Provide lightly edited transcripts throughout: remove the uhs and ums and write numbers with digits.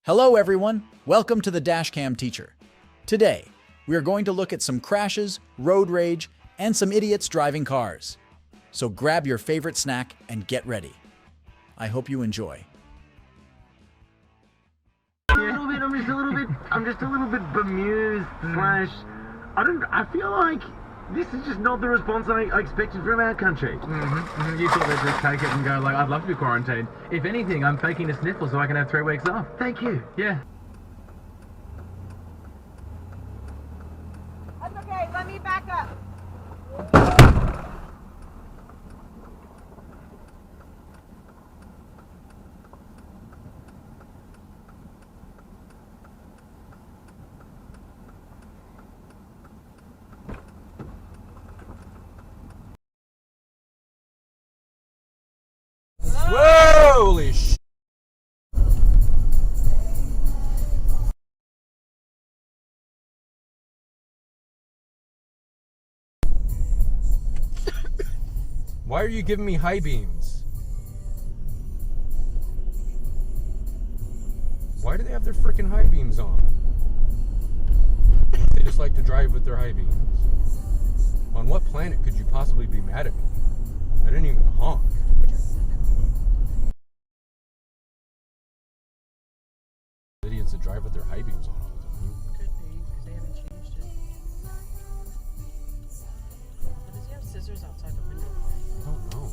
Hello everyone, welcome to the DASHCAM teacher. Today, we are going to look at some crashes, road rage, and some idiots driving cars. So grab your favorite snack and get ready. I hope you enjoy. I'm just a little bit bemused slash, I feel like this is just not the response I expected from our country. You thought they'd just take it and go like, I'd love to be quarantined. If anything, I'm faking a sniffle so I can have 3 weeks off. Thank you. Yeah. That's okay, let me back up. Holy sh! Why are you giving me high beams? Why do they have their freaking high beams on? They just like to drive with their high beams. On what planet could you possibly be mad at me? I didn't even honk. Idiots that drive with their high beams on all the time. Could be, because they haven't changed it. But does he have scissors outside the window? I don't know.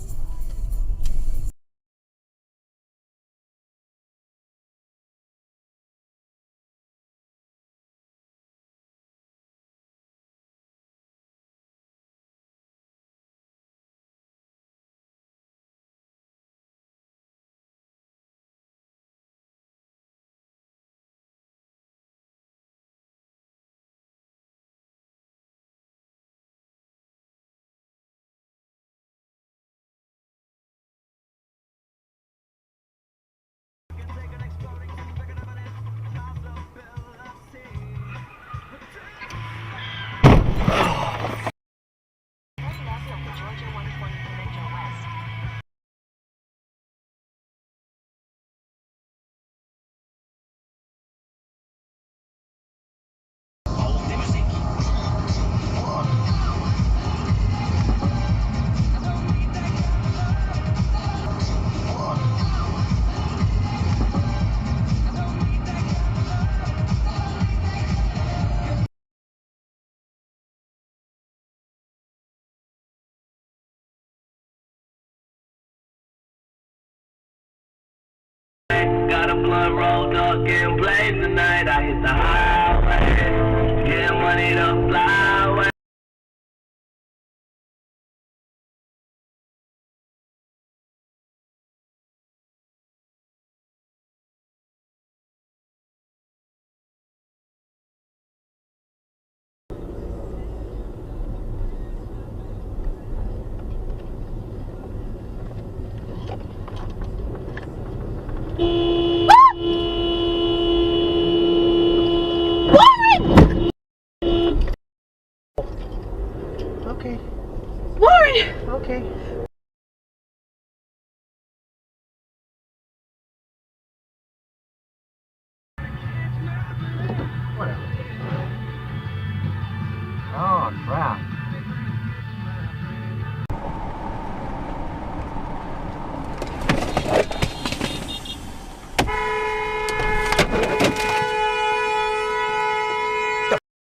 Got a blunt rolled up, getting blazed tonight. I hit the highway, getting money to fly away. Okay. Warren! Okay. Whatever. Oh, crap.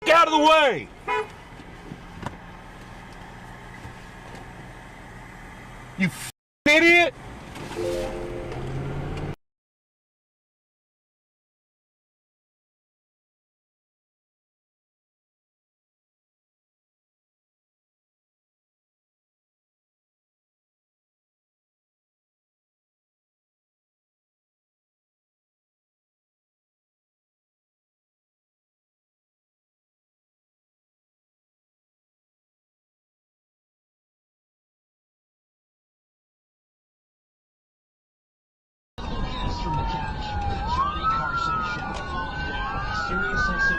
Get out of the way! You idiot!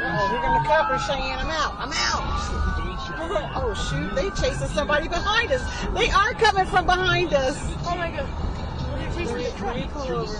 Oh, here come the coppers saying I'm out. I'm out. Oh, shoot. They chasing somebody behind us. They are coming from behind us. Oh, my God. They're chasing the truck. Pull over.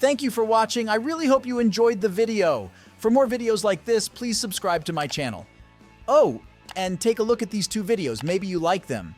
Thank you for watching. I really hope you enjoyed the video. For more videos like this, please subscribe to my channel. Oh, and take a look at these two videos. Maybe you like them.